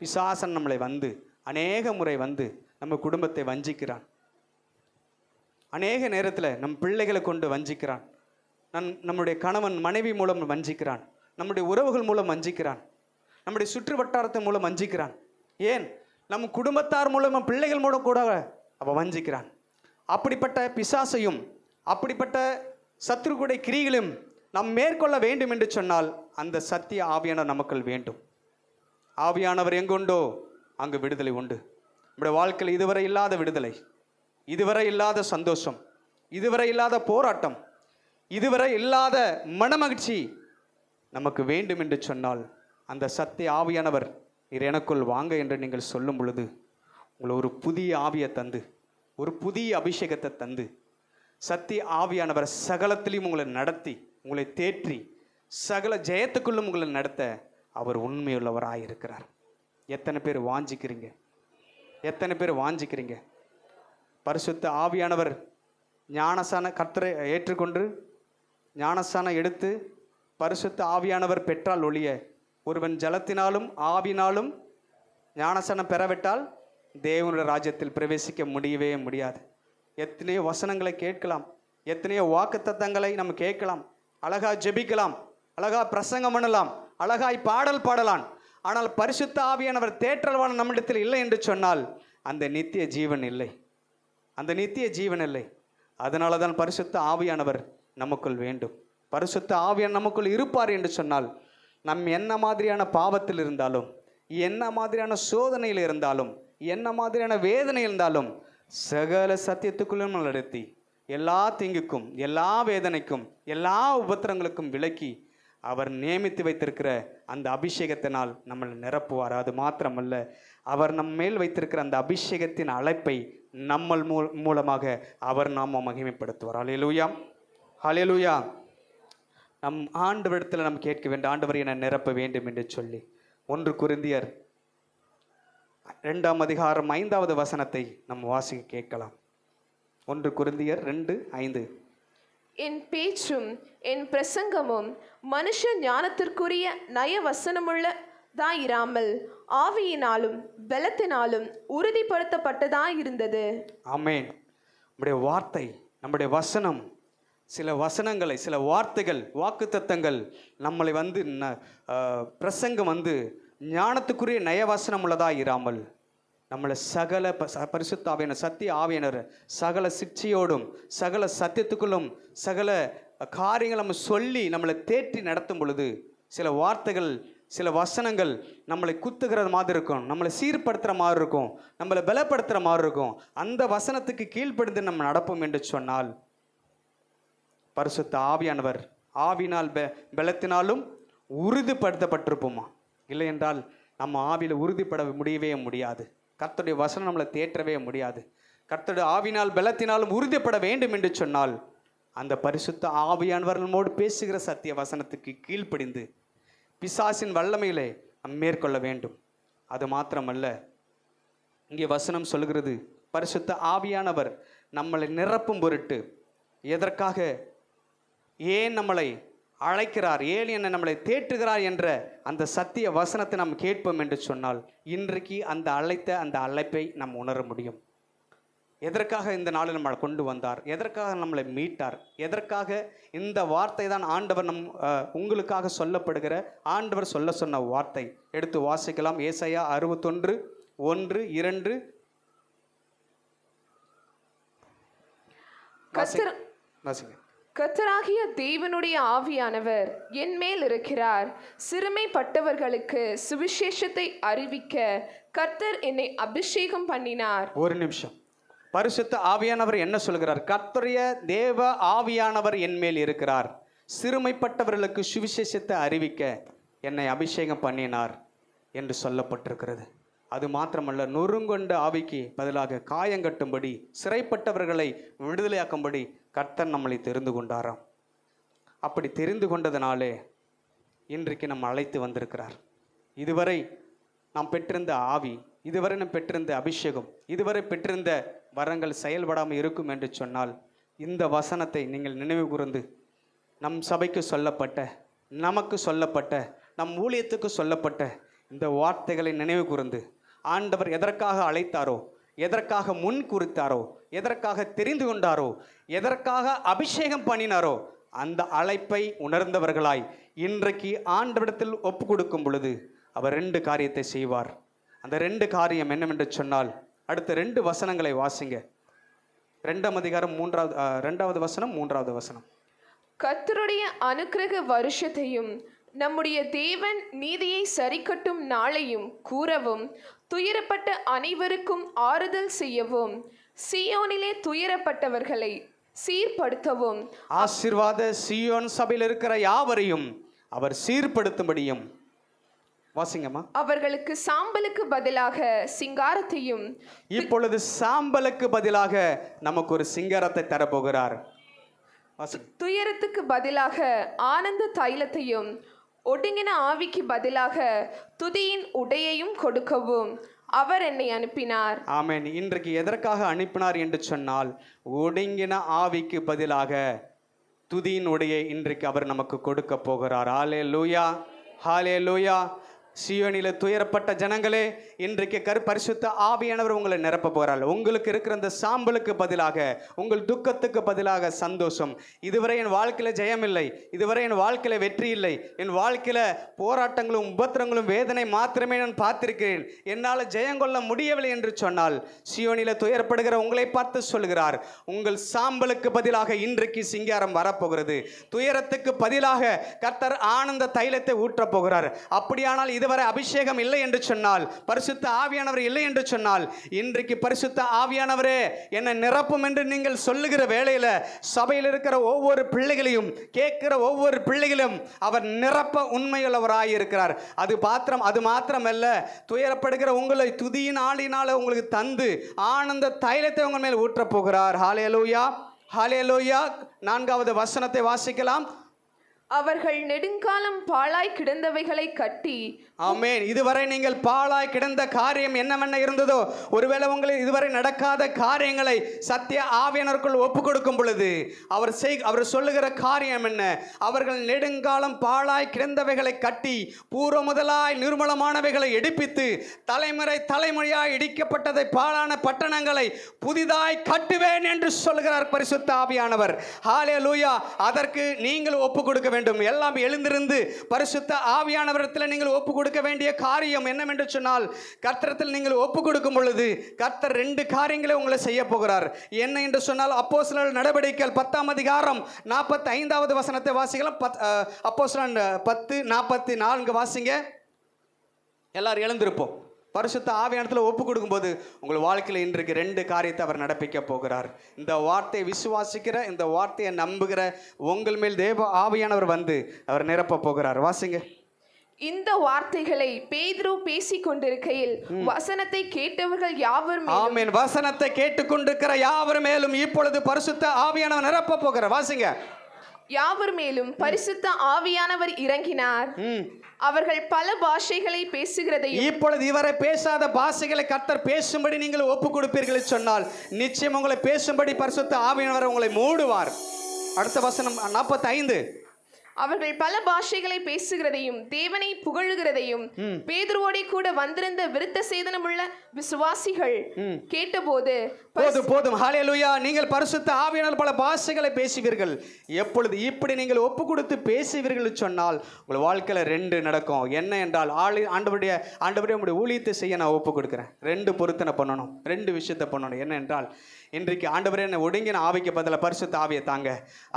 பிசாசன் நம்மளை வந்து அநேக முறை வந்து நம்ம குடும்பத்தை வஞ்சிக்கிறான். அநேக நேரத்தில் நம் பிள்ளைகளை கொண்டு வஞ்சிக்கிறான். நம்முடைய கணவன் மனைவி மூலம் வஞ்சிக்கிறான், நம்முடைய உறவுகள் மூலம் வஞ்சிக்கிறான், நம்முடைய சுற்று வட்டாரத்தின் மூலம் வஞ்சிக்கிறான். ஏன், நம் குடும்பத்தார் மூலம், பிள்ளைகள் மூலம் கூட அவன் வஞ்சிக்கிறான். அப்படிப்பட்ட பிசாசையும் அப்படிப்பட்ட சத்துருக்குடைய கிரிகளையும் நாம் மேற்கொள்ள வேண்டும் என்று சொன்னால் அந்த சத்திய ஆவியானவர் நமக்குள் வேண்டும். ஆவியானவர் எங்குண்டோ அங்கு விடுதலை உண்டு. நம்முடைய வாழ்க்கையில் இதுவரை இல்லாத விடுதலை, இதுவரை இல்லாத சந்தோஷம், இதுவரை இல்லாத போராட்டம், இதுவரை இல்லாத மனமகிழ்ச்சி நமக்கு வேண்டும் என்று சொன்னால் அந்த சத்திய ஆவியானவர் நீர் எனக்குள் வாங்க என்று நீங்கள் சொல்லும் பொழுது உங்களை ஒரு புதிய ஆவியை தந்து, ஒரு புதிய அபிஷேகத்தை தந்து, சத்திய ஆவியானவர் சகலத்திலையும் உங்களை நடத்தி, உங்களை தேற்றி, சகல ஜெயத்துக்குள்ளும் உங்களை நடத்த அவர் உண்மையுள்ளவராயிருக்கிறார். எத்தனை பேர் வாஞ்சிக்கிறீங்க? எத்தனை பேர் வாஞ்சிக்கிறீங்க? பரிசுத்த ஆவியானவர் ஞானசான கர்த்தரை ஏற்றுக்கொண்டு ஞானசானம் எடுத்து பரிசுத்த ஆவியானவர் பெற்றால் ஒழிய ஒருவன் ஜலத்தினாலும் ஆவினாலும் ஞானசானம் பெறவிட்டால் தேவனுடைய ராஜ்யத்தில் பிரவேசிக்க முடியவே முடியாது. எத்தனையோ வசனங்களை கேட்கலாம், எத்தனையோ வாக்குத்தத்தங்களை நம்ம கேட்கலாம், அழகா ஜெபிக்கலாம், அழகா பிரசங்கம் பண்ணலாம், அழகாய் பாடல் பாடலாம். ஆனால் பரிசுத்த ஆவியானவர் தேற்றல்வான நம்மிடத்தில் இல்லை என்று சொன்னால் அந்த நித்திய ஜீவன் இல்லை, அந்த நித்திய ஜீவன் இல்லை. அதனால தான் பரிசுத்த ஆவியானவர் நமக்குள் வேண்டும். பரிசுத்த ஆவியானவர் நமக்குள் இருப்பார் என்று சொன்னால் நம் என்ன மாதிரியான பாவத்தில் இருந்தாலும், என்ன மாதிரியான சோதனையில் இருந்தாலும், என்ன மாதிரியான வேதனை இருந்தாலும் சகல சத்தியத்துக்குள்ளும் நடத்தி எல்லா தீங்குக்கும், எல்லா வேதனைக்கும், எல்லா உபத்திரங்களுக்கும் விலக்கி அவர் நியமித்து வைத்திருக்கிற அந்த அபிஷேகத்தினால் நம்மளை நிரப்புவார். அது மாத்திரமல்ல, அவர் நம் மேல் வைத்திருக்கிற அந்த அபிஷேகத்தின் அழைப்பை நம்மள் மூலமாக அவர் நாம மகிமைப்படுத்துவார். ஹல்லேலூயா, ஹல்லேலூயா. நம் ஆண்டவரிடத்தில் நாம் கேட்க வேண்டும், ஆண்டவர் என நிரப்ப வேண்டும் என்று சொல்லி. 1 கொரிந்தியர் 2ஆம் அதிகாரம் 5வது வசனத்தை நம் வாசிக்க கேட்கலாம். 1 கொரிந்தியர் 2:5. என் பேச்சும் என் பிரசங்கமும் மனுஷ ஞானத்திற்குரிய நய வசனமுள்ளதாயிராமல் ஆவியினாலும் பலத்தினாலும் உறுதிப்படுத்தப்பட்டதாயிருந்தது. ஆமென். நம்முடைய வார்த்தை, நம்முடைய வசனம், சில வசனங்களை, சில வார்த்தைகள், வாக்குத்தத்தங்கள் நம்மளை வந்து பிரசங்கம் வந்து ஞானத்துக்குரிய நயவசனம் உள்ளதாக இராமல் நம்மளை சகல பரிசுத்த ஆவியானவர், சத்திய ஆவியானவர் சகல சிக்ஷையோடும் சகல சத்தியத்துக்குள்ளும் சகல காரியங்கள் நம்ம சொல்லி நம்மளை தேற்றி நடத்தும் பொழுது சில வார்த்தைகள் சில வசனங்கள் நம்மளை குத்துகிறது மாதிரி இருக்கும், நம்மளை சீர்படுத்துகிற மாதிரி இருக்கும், நம்மளை பலப்படுத்துகிற மாதிரி இருக்கும். அந்த வசனத்துக்கு கீழ்ப்படிந்து நம்ம நடப்போம் என்று சொன்னால் பரிசுத்த ஆவியானவர் ஆவினால் பலத்தினாலும் உறுதிப்படுத்தப்பட்டிருப்போமா? இல்லை என்றால் நம்ம ஆவியில் உறுதிப்பட முடியவே முடியாது. கர்த்தருடைய வசனம் நம்மளை தேற்றவே முடியாது. கர்த்தருடைய ஆவினால் பலத்தினாலும் உறுதிப்பட வேண்டும் என்று சொன்னால் அந்த பரிசுத்த ஆவியானவர் நம்மோடு பேசுகிற சத்திய வசனத்துக்கு கீழ்ப்படிந்து பிசாசின் வல்லமையிலே நாம் மேற்கொள்ள வேண்டும். அது மாத்திரமல்ல, இங்கே வசனம் சொல்கிறது பரிசுத்த ஆவியானவர் நம்மளை நிரப்பும் பொருட்டு எதற்காக, ஏன் நம்மளை அழைக்கிறார், ஏன் என்ன நம்மளை தேற்றுகிறார் என்ற அந்த சத்திய வசனத்தை நாம் கேட்போம் என்று சொன்னால் இன்றைக்கு அந்த அழைப்பை நாம் உணர முடியும். எதற்காக இந்த நாளில் நம்மளை கொண்டு வந்தார், எதற்காக நம்மளை மீட்டார், எதற்காக இந்த வார்த்தை தான் ஆண்டவர் உங்களுக்காக சொல்லப்படுகிற ஆண்டவர் சொன்ன வார்த்தை. எடுத்து வாசிக்கலாம். ஏசாயா 61:1-2. கர்த்தராகிய தேவனுடைய ஆவியானவர் என் மேல் இருக்கிறார், சிறுமைப்பட்டவர்களுக்கு சுவிசேஷத்தை அறிவிக்க கர்த்தர் என்னை அபிஷேகம் பண்ணினார். ஒரு நிமிஷம். பரிசுத்த ஆவியானவர் என்ன சொல்கிறார்? கர்த்தருடைய தேவ ஆவியானவர் என் மேல் இருக்கிறார், சிறுமைப்பட்டவர்களுக்கு சுவிசேஷத்தை அறிவிக்க என்னை அபிஷேகம் பண்ணினார் என்று சொல்லப்பட்டிருக்கிறது. அது மாத்திரமல்ல, நொறுங்கொண்ட ஆவிக்கு பதிலாக காயங்கட்டும்படி, சிறைப்பட்டவர்களை விடுதலையாக்கும்படி கர்த்தர் நம்மளை தெரிந்து கொண்டாராம். அப்படி தெரிந்து கொண்டதனாலே இன்றைக்கு நம்ம அழைத்து வந்திருக்கிறார். இதுவரை நாம் பெற்றிருந்த ஆவி, இதுவரை நாம் பெற்றிருந்த அபிஷேகம், இதுவரை பெற்றிருந்த வரங்கள் செயல்படாமல் இருக்கும் என்று சொன்னால் இந்த வசனத்தை நீங்கள் நினைவு கூர்ந்து நம் சபைக்கு சொல்லப்பட்ட, நமக்கு சொல்லப்பட்ட, நம் ஊழியத்துக்கு சொல்லப்பட்ட இந்த வார்த்தைகளை நினைவு கூர்ந்து ஆண்டவர் எதற்காக அழைத்தாரோ, எதற்காக முன் குறித்தாரோ, எதற்காக தெரிந்து கொண்டாரோ, எதற்காக அபிஷேகம் பண்ணினாரோ அந்த அழைப்பை உணர்ந்தவர்களாய் இன்றைக்கு ஆண்டவரிடத்தில் ஒப்பு கொடுக்கும் பொழுது அவர் 2 காரியத்தை செய்வார். அந்த 2 காரியம் என்னவென்று சொன்னால் அடுத்த 2 வசனங்களை வாசிங்க. 2ஆம் அதிகாரம் 2வது வசனம் 3வது வசனம். கர்த்தருடைய அனுக்கிரக வருஷத்தையும் நம்முடைய தேவன் நீதியை சரிக்கட்டும் நாளையும் கூறவும், துயரப்பட்ட அனைவருக்கும் ஆறுதல் செய்யவும், சீயோனிலே துயரப்பட்டவர்களை சீர்படுத்தவும், ஆசீர்வாத சீயோன் சபையில் இருக்கிற யாவரையும் அவர் சீர்படுத்தும்படியும். வாசிங்கம்மா. அவர்களுக்கு சாம்பலுக்கு பதிலாக சிங்காரத்தையும். இப்பொழுது சாம்பலுக்கு பதிலாக நமக்கு ஒரு சிங்காரத்தை தரப்போகிறார். துயரத்துக்கு பதிலாக ஆனந்த தைலத்தையும், ஒடுங்கின ஆவிக்கு பதிலாக துதியின் உடையையும் கொடுக்கவும் அவர் என்னை அனுப்பினார். ஆமென். இன்றைக்கு எதற்காக அனுப்பினார் என்று சொன்னால் ஒடுங்கின ஆவிக்கு பதிலாக துதியின் உடையை இன்றைக்கு அவர் நமக்கு கொடுக்க போகிறார். ஹல்லேலூயா, ஹல்லேலூயா. சீயோனில துயரப்பட்ட ஜனங்களே, இன்றைக்கு பரிசுத்த ஆவியானவர் உங்களை நிரப்ப போகிறார். உங்களுக்கு இருக்கிற அந்த சாம்பலுக்கு பதிலாக, உங்கள் துக்கத்துக்கு பதிலாக சந்தோஷம். இதுவரை என் வாழ்க்கையில் ஜெயம் இல்லை, இதுவரை என் வாழ்க்கையில் வெற்றி இல்லை, என் வாழ்க்கையில் போராட்டங்களும் உபத்திரங்களும் வேதனை மாத்திரமே நான் பார்த்திருக்கிறேன், என்னால் ஜெயம் கொள்ள முடியவில்லை என்று சொன்னால் சீயோனில துயரப்படுகிற உங்களை பார்த்து சொல்கிறார், உங்கள் சாம்பலுக்கு பதிலாக இன்றைக்கு சிங்காரம் வரப்போகிறது. துயரத்துக்கு பதிலாக கர்த்தர் ஆனந்த தைலத்தை ஊற்றப் போகிறார். அப்படியானால் இதுவரை அபிஷேகம் இல்லை என்று சொன்னால், பரிசுத்த ஆவியானவர் இல்லை என்று சொன்னால், இன்றைக்கு பரிசுத்த ஆவியானவரே என்னை நிரப்பும் என்று நீங்கள் சொல்லுகிற வேளையில சபையில் இருக்கிற ஒவ்வொரு பிள்ளைகளையும், கேட்கிற ஒவ்வொரு பிள்ளைகளும் அவர் நிரப்ப உண்மையுள்ளவராய் இருக்கிறார். அது மாத்திரமல்ல, துயரப்படுகிற உங்களை துதியின் ஆளினால உங்களுக்கு தந்து ஆனந்த தைலத்தை உங்கள் மேல் ஊற்றப் போகிறார். ஹல்லேலூயா, ஹல்லேலூயா. 4வது வசனத்தை வாசிக்கலாம். அவர்கள் நெடுங்காலம் பாழாய் கிடந்தவைகளை கட்டி. ஆமென். இதுவரை நீங்கள் பாழாய் கிடந்த காரியம் என்னவென்ன இருந்ததோ, ஒருவேளை உங்களுக்கு இதுவரை நடக்காத காரியங்களை சத்திய ஆவியானவருக்குள் ஒப்பு கொடுக்கும் பொழுது அவர் சொல்லுகிற காரியம் என்ன? அவர்கள் நெடுங்காலம் பாழாய் கிடந்தவைகளை கட்டி, பூர்வ முதலாய் நிர்மலமானவைகளை எடுப்பித்து, தலைமுறையாய் இடிக்கப்பட்டதை பாழான பட்டணங்களை புதிதாய் கட்டுவேன் என்று சொல்கிறார் பரிசுத்த ஆவியானவர். ஹல்லேலூயா. அதற்கு நீங்கள் ஒப்பு கொடுக்க வேண்டும். எல்லாம் எழுந்திருந்து பரிசுத்த ஆவியானவரிடத்தில் நீங்கள் ஒப்பு கொடுக்க வேண்டிய காரியம் என்னவென்று சொன்னால், கர்த்தரிடத்தில் நீங்கள் ஒப்பு கொடுக்கும் பொழுது கர்த்தர் 2 காரியங்களை உங்களை செய்ய போகிறார். என்ன என்று சொன்னால், அப்போஸ்தலர் நடவடிக்கைகள் 10ஆம் அதிகாரம் 45வது வசனத்தை வாசிக்கலாம். அப்போஸ்தலர் 10:44 வாசிங்க. எல்லாரும் எழுந்திருப்போம். பரிசுத்த ஆவியானத்தில் ஒப்பு கொடுக்கும்போது உங்கள் வாழ்க்கையில் இன்றைக்கு 2 காரியத்தை அவர் நடப்பிக்க போகிறார். இந்த வார்த்தையை விசுவாசிக்கிற, இந்த வார்த்தையை நம்புகிற உங்கள் மேல் தேவ ஆவியானவர் வந்து அவர் நிரப்ப போகிறார். வாசிங்க. இந்த வார்த்தைகளை பேதுரு பேசிக் கொண்டிருக்கையில் வசனத்தை கேட்டவர்கள் யாவர் மேலும், ஆமென், வசனத்தை கேட்டுக்கொண்டிருக்கிற யாவர் மேலும் இப்பொழுது பரிசுத்த ஆவியானவர் நிரப்ப போகிறார். வாசிங்க. யாவர் மேலும் பரிசுத்த ஆவியானவர் இறங்கினார். அவர்கள் பல பாஷைகளை பேசுகிறதையும், இப்பொழுது இவரை பேசாத பாஷைகளை கர்த்தர் பேசும்படி நீங்கள் ஒப்பு கொடுப்பீர்கள் சொன்னால் நிச்சயம் உங்களை பேசும்படி பரிசுத்த ஆவியானவர் உங்களை மூடுவார். அடுத்த வசனம் 45. அவர்கள் பல பாஷைகளை பேசுகிறதையும் தேவனை புகழுகிறதையும் பேதுருவோடே கூட வந்திருந்த விருத்த சேதனமுள்ள விசுவாசிகள் கேட்டபோது, போதும் ஹல்லேலூயா, நீங்கள் பரிசுத்த ஆவியானவர் பல பாஷைகளை பேசுவீர்கள். எப்பொழுது இப்படி நீங்கள் ஒப்பு கொடுத்து பேசுவீர்கள் சொன்னால் உங்கள் வாழ்க்கையில் 2 நடக்கும். என்ன என்றால் ஆண்டவருடைய ஊழியத்தை செய்ய நான் ஒப்பு கொடுக்குறேன். 2 பொருத்தனை பண்ணணும், 2 விஷயத்தை பண்ணணும். என்ன என்றால், இன்றைக்கு ஆண்டவரே என்னை ஒடுங்கின ஆவிக்கு பதிலாக பரிசுத்த ஆவியை தாங்க.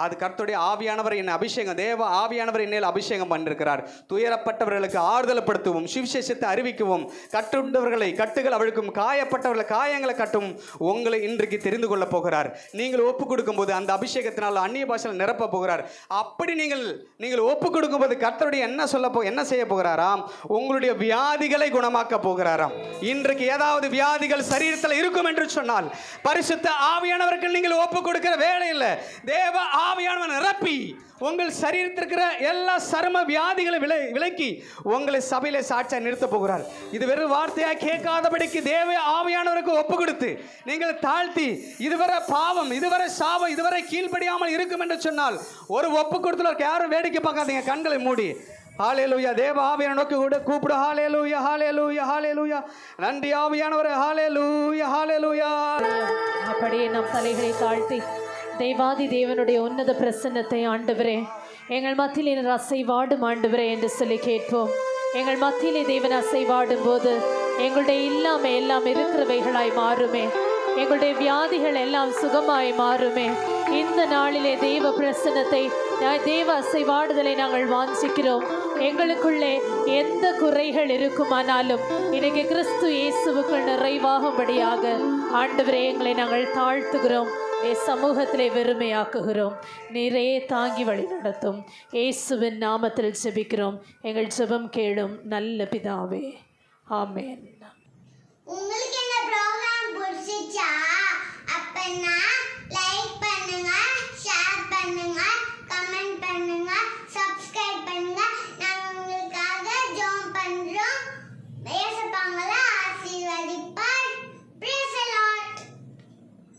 அது கர்த்தருடைய ஆவியானவர் என்னை அபிஷேகம், தேவ ஆவியானவர் என்னையில் அபிஷேகம் பண்ணிருக்கிறார். துயரப்பட்டவர்களுக்கு ஆறுதல்படுத்தவும், சுவிசேஷத்தை அறிவிக்கவும், கட்டுண்டவர்களை கட்டுகள் அவிழ்க்கும், காயப்பட்டவர்களை காயங்களை கட்டும் உங்களை இன்றைக்கு தெரிந்து கொள்ள போகிறார். நீங்கள் ஒப்பு கொடுக்கும்போது அந்த அபிஷேகத்தினால் அந்நிய பாஷையில் நிரப்ப போகிறார். அப்படி நீங்கள் ஒப்பு கொடுக்கும்போது கர்த்தருடைய என்ன செய்ய போகிறாராம்? உங்களுடைய வியாதிகளை குணமாக்க போகிறாராம். இன்றைக்கு ஏதாவது வியாதிகள் சரீரத்தில் இருக்கும் என்று சொன்னால் பரிசுத்த ஆவியானவர்கள் நீங்கள் ஒப்பு கொடுக்கிற வேலையில் தேவ ஆவியானவர் நிரப்பி உங்கள் சரீரத்திற்கு எல்லா சர்ம வியாதிகளை விலக்கி உங்களை சபையிலே சாட்சியா நிறுத்த போகிறார். இது வெறும் வார்த்தையா கேட்காதபடிக்கு தேவ ஆவியானவருக்கு ஒப்பு கொடுத்து நீங்கள் தாழ்த்தி, இதுவரை பாவம், இதுவரை சாபம், இதுவரை கீழ்ப்படியாமல் இருக்கும் என்று சொன்னால் ஒரு ஒப்பு கொடுத்தவருக்கு யாரும் வேடிக்கை பார்க்காதீங்க. கண்களை மூடி ஹல்லேலூயா, தேவ ஆவியானவரை நோக்கி கூப்பிடு. ஹல்லேலூயா, ஹல்லேலூயா, ஹல்லேலூயா. நன்றி ஆவியானவரே. ஹல்லேலூயா, ஹல்லேலூயா. அப்படியே நம் தலைகளை தாழ்த்தி தேவாதி தேவனுடைய உன்னத பிரசன்னத்தை ஆண்டவரே எங்கள் மத்தியில் அசைவாடும் ஆண்டவரே என்று சொல்லி கேட்போம். எங்கள் மத்தியிலே தேவன் அசைவாடும் போது எங்களுடைய எல்லாம் இருக்கிறவைகளாய் மாறுமே. எங்களுடைய வியாதிகள் எல்லாம் சுகமாய் மாறுமே. இந்த நாளிலே தேவ பிரசன்னத்தை, தேவ அசைவாடுதலை நாங்கள் வாஞ்சிக்கிறோம். எங்களுக்குள்ளே எந்த குறைகள் இருக்குமானாலும் இன்னைக்கு கிறிஸ்து இயேசுவுக்குள் நிறைவாகும்படியாக ஆண்டவரே எங்களை நாங்கள் தாழ்த்துகிறோம். சமூகத்திலே வெறுமையாக்குகிறோம். நீரே தாங்கி வழி நடத்தும். இயேசுவின் நாமத்தில் ஜெபிக்கிறோம். எங்கள் ஜெபம் கேளும் நல்ல பிதாவே. ஆமென். உங்களுக்கு இந்த ப்ரோகிராம் பிடிச்சிச்சா? அப்பனா லைக் பண்ணுங்க, ஷேர் பண்ணுங்க, கமெண்ட் பண்ணுங்க, சப்ஸ்கிரைப் பண்ணுங்க. நாங்க உங்களுக்காக ஜெபம் பண்றோம். பேசப்பாங்களா?